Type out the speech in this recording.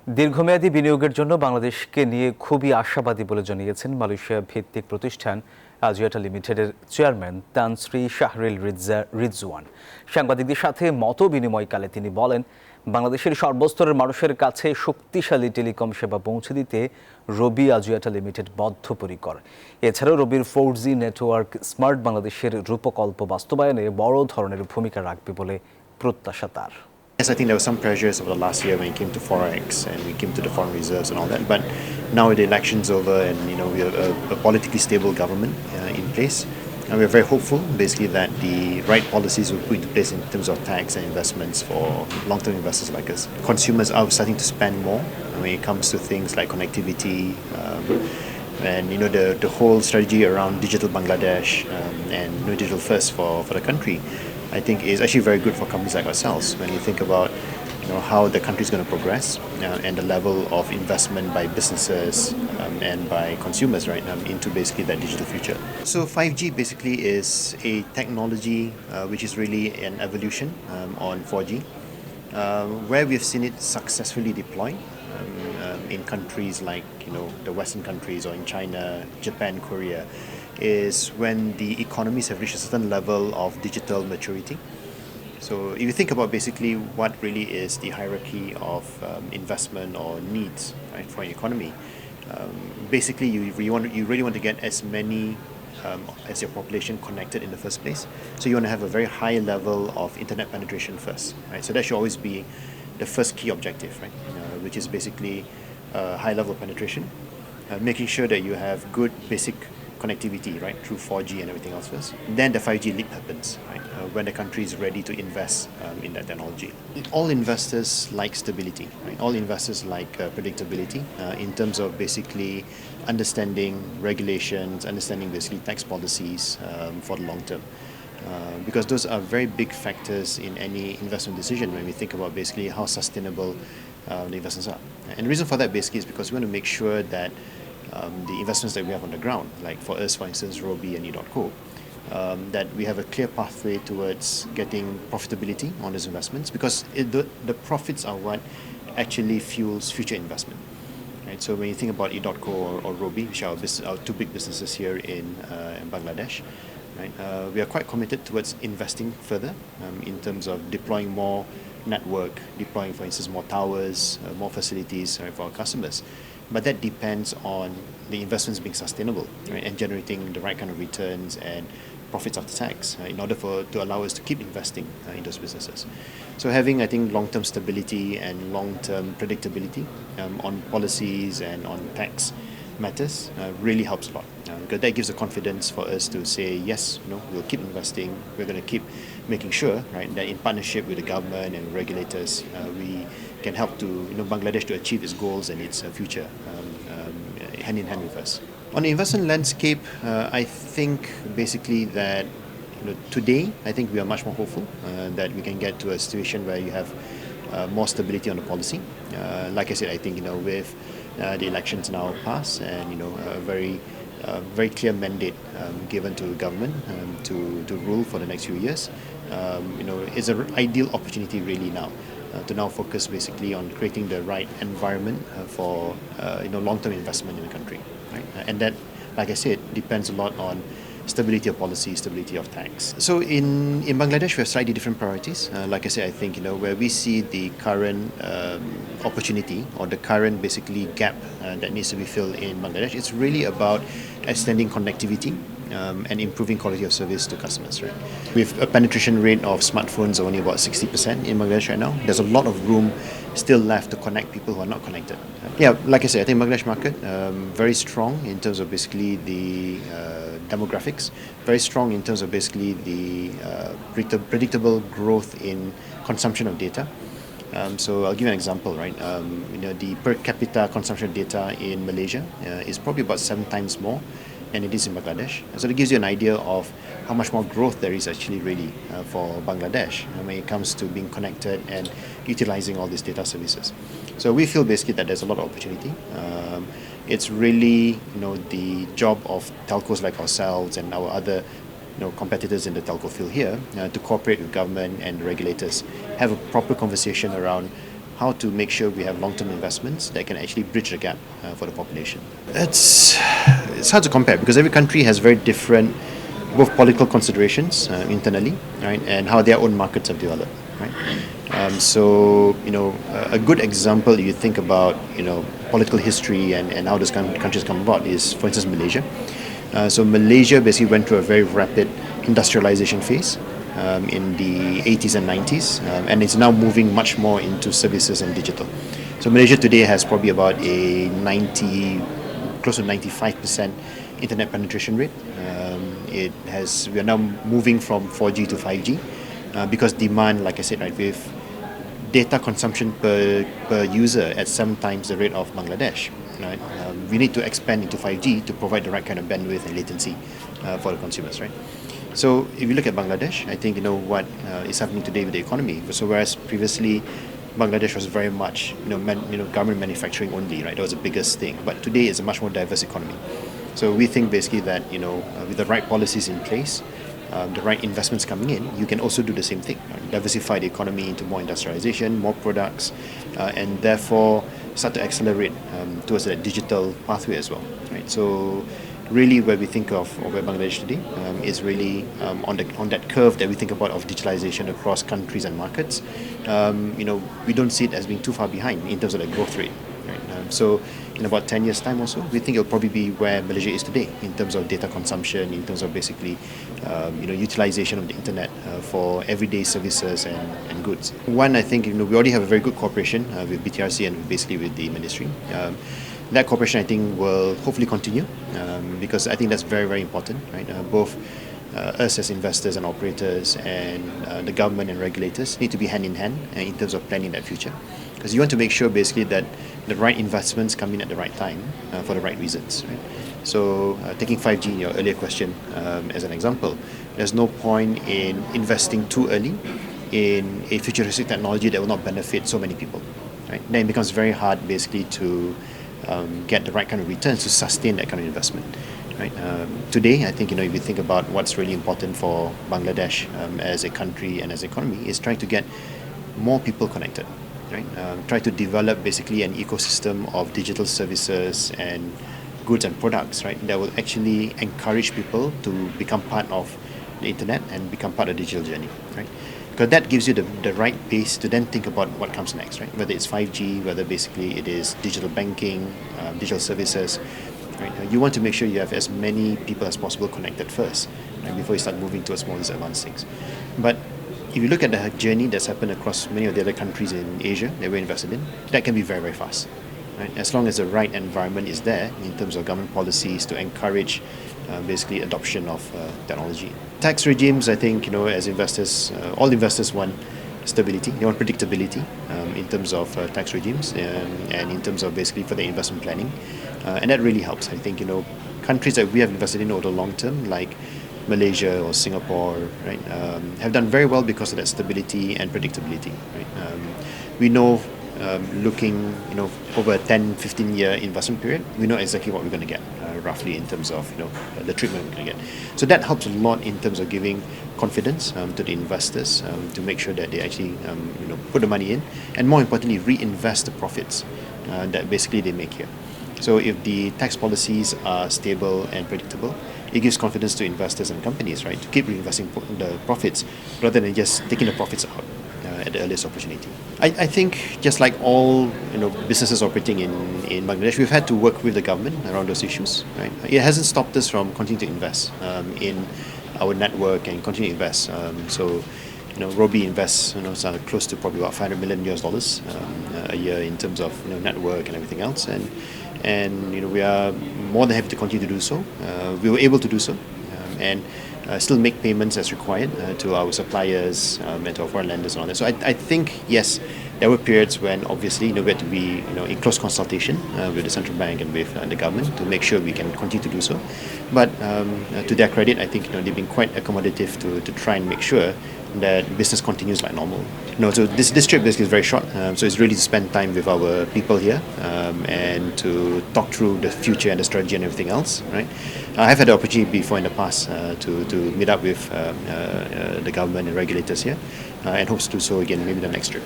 দীর্ঘমেয়াদী বিনিয়োগের জন্য বাংলাদেশকে নিয়ে খুবই আশাবাদী বলে জানিয়েছেন মালয়েশিয়া ভিত্তিক প্রতিষ্ঠান আজিয়াটা লিমিটেডের চেয়ারম্যান তানশ্রী শাহরিল রিজওয়ান। সাংবাদিকদের সাথে মত বিনিময়কালে তিনি বলেন, বাংলাদেশের সর্বস্তরের মানুষের কাছে শক্তিশালী টেলিকম সেবা পৌঁছে দিতে রবি আজিয়াটা লিমিটেড বদ্ধপরিকর। এছাড়াও রবির 4G নেটওয়ার্ক স্মার্ট বাংলাদেশের রূপকল্প বাস্তবায়নে বড় ধরনের ভূমিকা রাখবে বলে প্রত্যাশা তার। Yes, I think there were some pressures over the last year when it came to forex and we came to the foreign reserves and all that. But now with the elections over and we have a politically stable government in place, and we're very hopeful, basically, that the right policies will put into place in terms of tax and investments for long-term investors like us. Consumers are starting to spend more when it comes to things like connectivity. And the whole strategy around digital Bangladesh and digital first for the country, I think is actually very good for companies like ourselves when you think about how the country is going to progress and the level of investment by businesses and by consumers into basically that digital future. So 5G basically is a technology which is really an evolution on 4G, where we've seen it successfully deployed in countries like the Western countries or in China, Japan, Korea, is when the economies have reached a certain level of digital maturity. So if you think about basically what really is the hierarchy of investment or needs, right, for an economy, basically you really want to get as many as your population connected in the first place. So you want to have a very high level of internet penetration first, right? So that should always be the first key objective, right? Which is basically high level penetration, making sure that you have good basic connectivity, right, through 4G and everything else first. Then the 5G leap happens, right, when the country is ready to invest in that technology. All investors like stability, right? All investors like predictability in terms of basically understanding regulations, understanding basically tax policies for the long term. Because those are very big factors in any investment decision when we think about basically how sustainable the investments are. And the reason for that basically is because we want to make sure that the investments that we have on the ground, like for us, for instance, Robi and E.co, that we have a clear pathway towards getting profitability on those investments, because the profits are what actually fuels future investment. Right? So when you think about E.co or Robi, which are our two big businesses here in Bangladesh, right, we are quite committed towards investing further in terms of deploying more network, deploying, for instance, more towers, more facilities, right, for our customers. But that depends on the investments being sustainable, right, and generating the right kind of returns and profits after tax in order to allow us to keep investing in those businesses. So having, I think, long-term stability and long-term predictability on policies and on tax matters really helps a lot, because that gives the confidence for us to say, yes, we'll keep investing, we're going to keep making sure, right, that in partnership with the government and regulators, we can help to Bangladesh to achieve its goals and its future hand in hand with us. On the investment landscape, I think basically that today, I think we are much more hopeful that we can get to a situation where you have more stability on the policy. Like I said, I think with the elections now pass and a very clear mandate given to government to rule for the next few years, is an ideal opportunity really now to now focus basically on creating the right environment for long-term investment in the country, right? And that, like I said, depends a lot on stability of policy, stability of tax. So in Bangladesh, we have slightly different priorities. Like I said, I think where we see the current opportunity or the current basically gap that needs to be filled in Bangladesh, it's really about extending connectivity and improving quality of service to customers, right? With a penetration rate of smartphones only about 60% in Bangladesh right now, there's a lot of room still left to connect people who are not connected. Yeah, like I said, I think Bangladesh market very strong in terms of basically the demographics, very strong in terms of basically the predictable growth in consumption of data. So I'll give you an example, right? The per capita consumption of data in Malaysia is probably about 7 times more than it is in Bangladesh. So that gives you an idea of how much more growth there is actually really for Bangladesh when it comes to being connected and utilizing all these data services. So we feel basically that there's a lot of opportunity. It's really the job of telcos like ourselves and our other competitors in the telco field here to cooperate with government and regulators, have a proper conversation around how to make sure we have long-term investments that can actually bridge the gap for the population. It's hard to compare because every country has very different both political considerations internally, right, and how their own markets have developed, right. So a good example you think about political history and how those countries come about is, for instance, Malaysia. So Malaysia basically went through a very rapid industrialization phase in the 80s and 90s, and it's now moving much more into services and digital. So Malaysia today has probably about a close to 95% internet penetration rate. We are now moving from 4G to 5G because demand, like I said, right, with data consumption per user at 7 times the rate of Bangladesh, right? We need to expand into 5G to provide the right kind of bandwidth and latency for the consumers, right? So if you look at Bangladesh, I think what is happening today with the economy. So whereas previously Bangladesh was very much government manufacturing only, right? That was the biggest thing. But today it's a much more diverse economy. So we think basically that with the right policies in place, the right investments coming in, you can also do the same thing, right? Diversify the economy into more industrialization, more products, and therefore start to accelerate towards that digital pathway as well, right? So really where we think of where Bangladesh today is really on that curve that we think about of digitalization across countries and markets. We don't see it as being too far behind in terms of the growth rate. Right? So in about 10 years' time or so, we think it'll probably be where Malaysia is today in terms of data consumption, in terms of basically utilization of the internet for everyday services and goods. One, I think we already have a very good cooperation with BTRC and basically with the ministry. That cooperation, I think, will hopefully continue because I think that's very, very important, right? Both us as investors and operators and the government and regulators need to be hand in hand in terms of planning that future. Because you want to make sure basically that the right investments come in at the right time for the right reasons, right? So taking 5G in your earlier question as an example, there's no point in investing too early in a futuristic technology that will not benefit so many people, right? Then it becomes very hard basically to get the right kind of returns to sustain that kind of investment. Right? Today, I think if you think about what's really important for Bangladesh as a country and as an economy is trying to get more people connected. Right? Try to develop basically an ecosystem of digital services and goods and products, right, that will actually encourage people to become part of the internet and become part of the digital journey. Right? Because that gives you the right base to then think about what comes next, right? Whether it's 5G, whether basically it is digital banking, digital services. Right? You want to make sure you have as many people as possible connected first, right, before you start moving towards more of these advanced things. But if you look at the journey that's happened across many of the other countries in Asia that we're invested in, that can be very, very fast. Right? As long as the right environment is there in terms of government policies to encourage basically adoption of technology. Tax regimes, I think, as investors, all investors want stability, they want predictability in terms of tax regimes and in terms of basically for their investment planning. And that really helps. I think, countries that we have invested in over the long term, like Malaysia or Singapore, right, have done very well because of that stability and predictability. Right? We know looking, over a 10, 15-year investment period, we know exactly what we're going to get, roughly in terms of, the treatment we're going to get. So that helps a lot in terms of giving confidence to the investors to make sure that they actually, put the money in, and more importantly, reinvest the profits that basically they make here. So if the tax policies are stable and predictable, it gives confidence to investors and companies, right, to keep reinvesting the profits rather than just taking the profits out at the earliest opportunity. I think just like all businesses operating in Bangladesh, we've had to work with the government around those issues. Right? It hasn't stopped us from continuing to invest in our network and continue to invest. So Robi invests close to probably about $500 million a year in terms of network and everything else, and we are more than happy to continue to do so. We were able to do so, and still make payments as required to our suppliers and to our foreign lenders and all that. So I think, yes, there were periods when obviously we had to be in close consultation with the central bank and with the government to make sure we can continue to do so. But to their credit, I think they've been quite accommodative to try and make sure that business continues like normal. So this trip basically is very short. So it's really to spend time with our people here and to talk through the future and the strategy and everything else. Right? I've had the opportunity before in the past to meet up with the government and regulators here, and hopes to do so again maybe the next trip.